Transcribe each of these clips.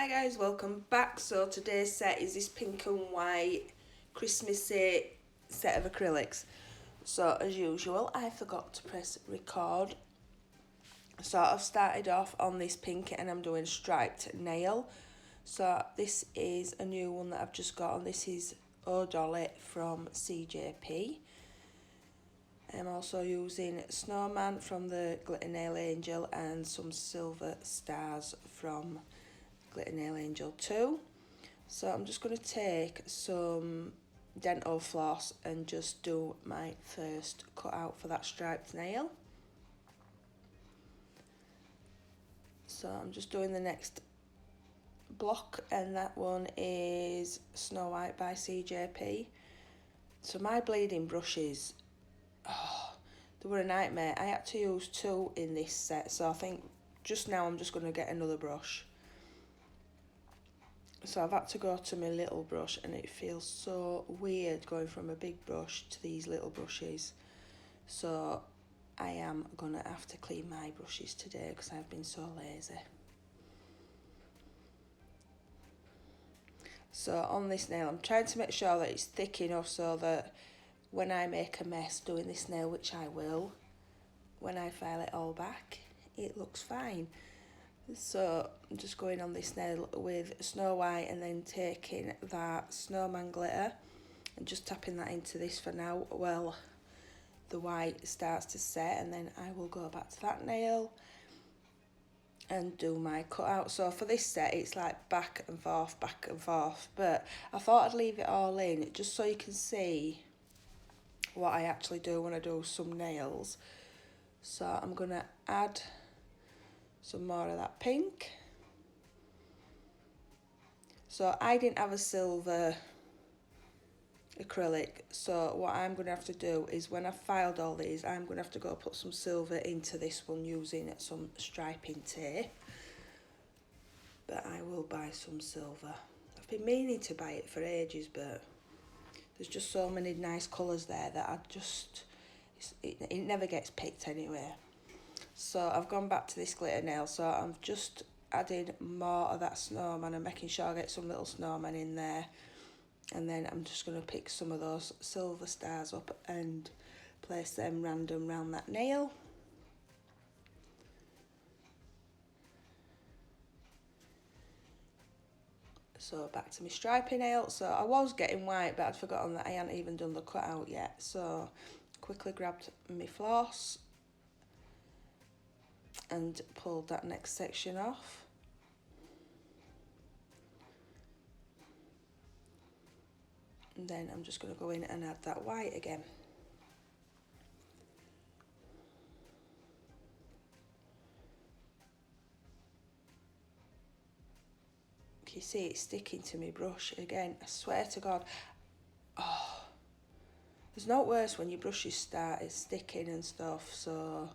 Hi guys, welcome back. So today's set is this pink and white Christmassy set of acrylics. So as usual, I forgot to press record. So I've started off on this pink and I'm doing striped nail. So this is a new one that I've just got and this is Dolly from CJP. I'm also using Snowman from the Theglitternailangel and some silver stars from Theglitternailangel 2. So I'm just going to take some dental floss and just do my first cut out for that striped nail. So I'm just doing the next block and that one is Snow White by CJP. So my bleeding brushes, they were a nightmare. I had to use 2 in this set, so I think just now I'm just going to get another brush. So I've had to go to my little brush and it feels so weird going from a big brush to these little brushes. So I am going to have to clean my brushes today because I've been so lazy. So on this nail I'm trying to make sure that it's thick enough so that when I make a mess doing this nail, which I will, when I file it all back, it looks fine. So I'm just going on this nail with Snow White and then taking that Snowman glitter and just tapping that into this for now while the white starts to set, and then I will go back to that nail and do my cutout. So for this set it's like back and forth, but I thought I'd leave it all in just so you can see what I actually do when I do some nails. So I'm gonna add some more of that pink. So I didn't have a silver acrylic, so what I'm going to have to do is when I've filed all these, I'm going to have to go put some silver into this one using some striping tape. But I will buy some silver. I've been meaning to buy it for ages, but there's just so many nice colours there that I just, it never gets picked anyway. So I've gone back to this glitter nail, so I'm just adding more of that snowman and making sure I get some little snowman in there, and then I'm just going to pick some of those silver stars up and place them random round that nail. So back to my striping nail. So I was getting white, but I'd forgotten that I hadn't even done the cutout yet, so quickly grabbed my floss and pulled that next section off. And then I'm just going to go in and add that white again. You see it's sticking to my brush again. I swear to God. Oh, there's no worse when your brushes start sticking and stuff, so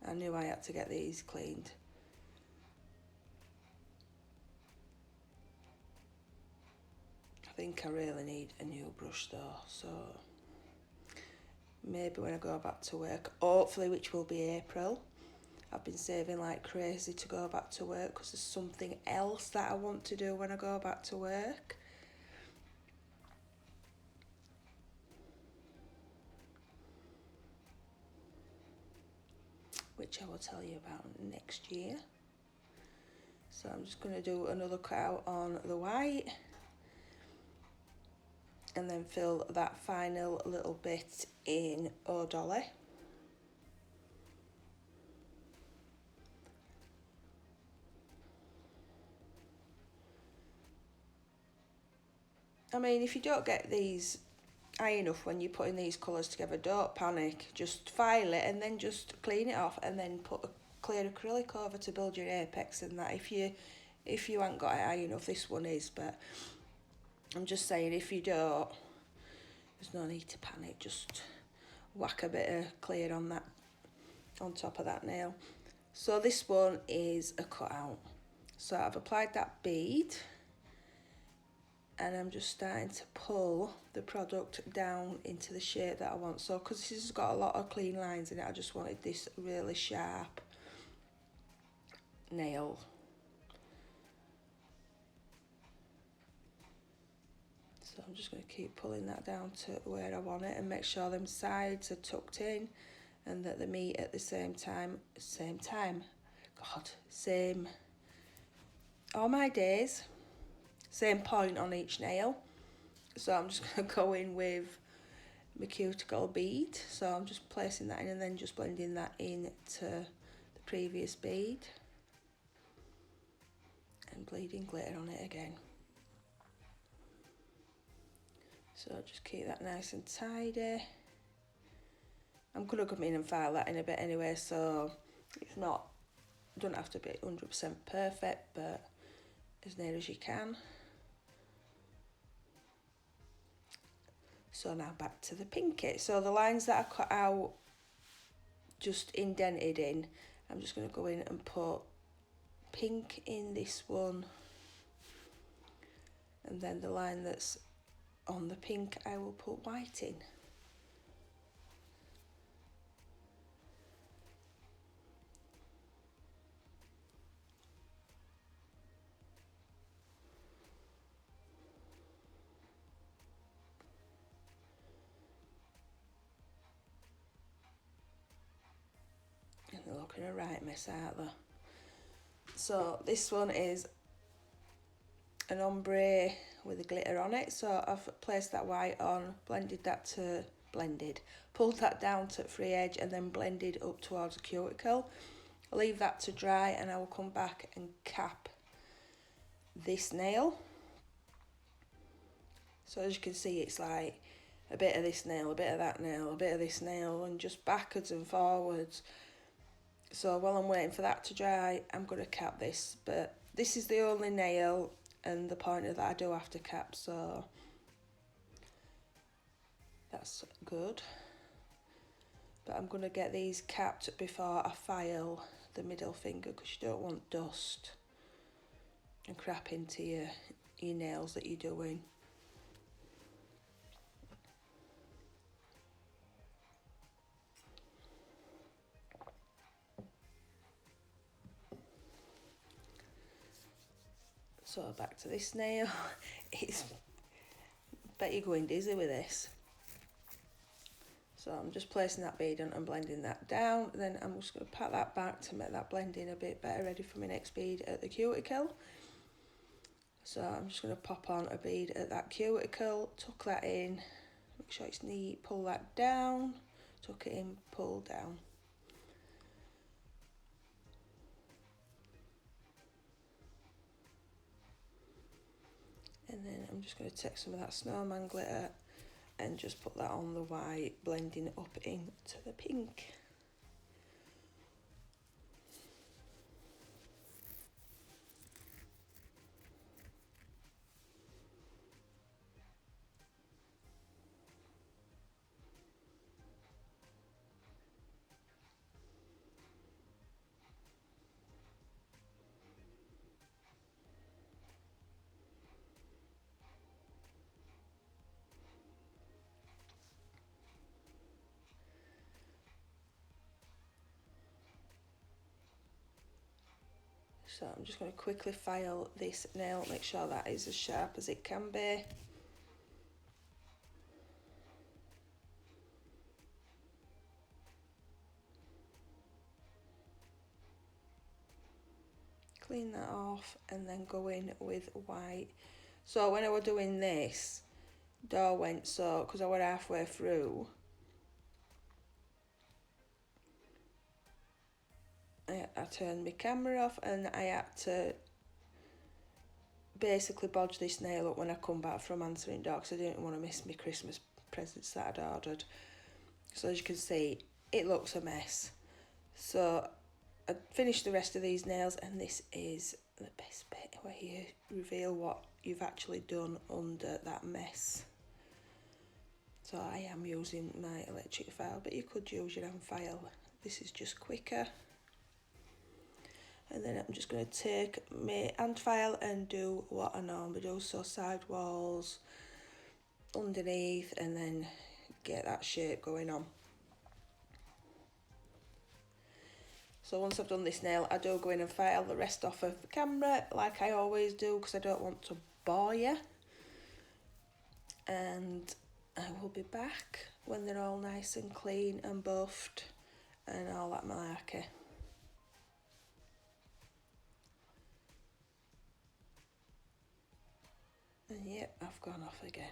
I knew I had to get these cleaned. I think I really need a new brush though, so maybe when I go back to work, hopefully, which will be April. I've been saving like crazy to go back to work because there's something else that I want to do when I go back to work. Which I will tell you about next year. So I'm just going to do another cutout on the white and then fill that final little bit in Dolly. I mean, if you don't get these high enough when you're putting these colours together, don't panic. Just file it and then just clean it off and then put a clear acrylic over to build your apex and that. If you haven't got it high enough, this one is, but I'm just saying if you don't, there's no need to panic. Just whack a bit of clear on that, on top of that nail. So this one is a cutout. So I've applied that bead and I'm just starting to pull the product down into the shape that I want. So because this has got a lot of clean lines in it, I just wanted this really sharp nail. I'm just going to keep pulling that down to where I want it and make sure them sides are tucked in and that they meet at the same time, all my days, same point on each nail. So I'm just going to go in with my cuticle bead, so I'm just placing that in and then just blending that in to the previous bead and bleeding glitter on it again. So just keep that nice and tidy. I'm going to come in and file that in a bit anyway, so it's not, don't have to be 100% perfect, but as near as you can. So now back to the pinky. So the lines that I cut out, just indented in, I'm just going to go in and put pink in this one, and then the line that's on the pink I will put white in. And they're looking a right mess, aren't they? So this one is an ombre with a glitter on it, so I've placed that white on, pulled that down to the free edge and then blended up towards the cuticle. I'll leave that to dry and I will come back and cap this nail. So as you can see, it's like a bit of this nail, a bit of that nail, a bit of this nail, and just backwards and forwards. So while I'm waiting for that to dry, I'm going to cap this, but this is the only nail and the pointer that I do have to cap, so that's good. But I'm going to get these capped before I file the middle finger, because you don't want dust and crap into your nails that you're doing. So back to this nail. Bet you're going dizzy with this. So I'm just placing that bead on and blending that down. Then I'm just going to pat that back to make that blending a bit better, ready for my next bead at the cuticle. So I'm just going to pop on a bead at that cuticle, tuck that in, make sure it's neat, pull that down, tuck it in, pull down. And then I'm just going to take some of that Snowman glitter and just put that on the white, blending it up into the pink. So I'm just going to quickly file this nail, make sure that is as sharp as it can be. Clean that off and then go in with white. So when I was doing this, door went so, because I were halfway through, I turned my camera off and I had to basically bodge this nail up when I come back from answering door, because I didn't want to miss my Christmas presents that I'd ordered. So as you can see, it looks a mess. So I finished the rest of these nails, and this is the best bit where you reveal what you've actually done under that mess. So I am using my electric file, but you could use your hand file. This is just quicker. And then I'm just going to take my hand file and do what I normally do, so side walls, underneath, and then get that shape going on. So once I've done this nail, I do go in and file the rest off of the camera, like I always do, because I don't want to bore you. and I will be back when they're all nice and clean and buffed and all that malarkey. And yep, I've gone off again.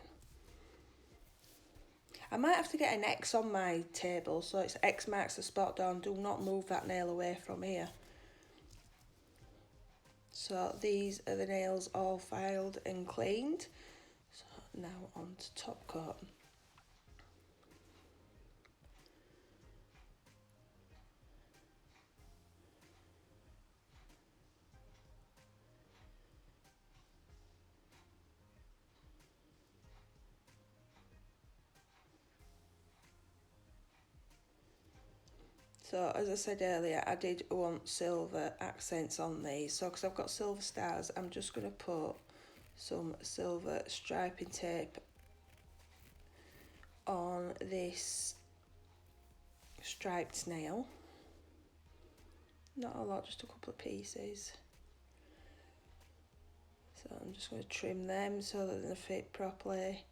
I might have to get an X on my table, so it's X marks the spot, Dawn. Do not move that nail away from here. So these are the nails all filed and cleaned. So now on to top coat. So as I said earlier, I did want silver accents on these. So because I've got silver stars, I'm just going to put some silver striping tape on this striped nail. Not a lot, just a couple of pieces. So I'm just going to trim them so that they fit properly.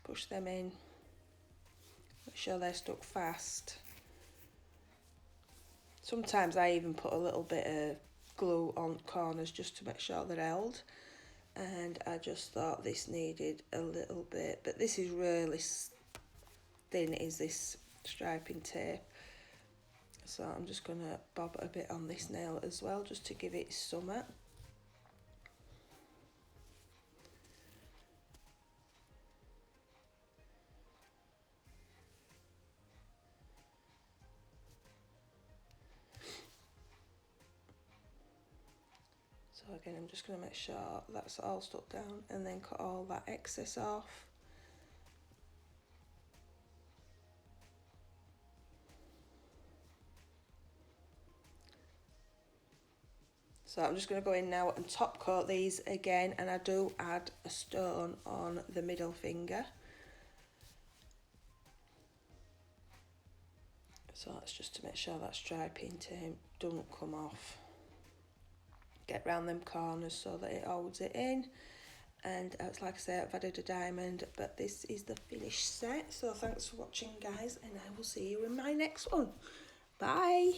Push them in. Make sure they're stuck fast. Sometimes I even put a little bit of glue on corners just to make sure they're held. And I just thought this needed a little bit, but this is really thin, is this striping tape. So I'm just going to bob a bit on this nail as well, just to give it summer. So again, I'm just going to make sure that's all stuck down and then cut all that excess off. So I'm just going to go in now and top coat these again, and I do add a stone on the middle finger. So that's just to make sure that striping tape doesn't come off. Get round them corners so that it holds it in. And it's like I say, I've added a diamond, but this is the finished set. So thanks for watching, guys, and I will see you in my next one. Bye.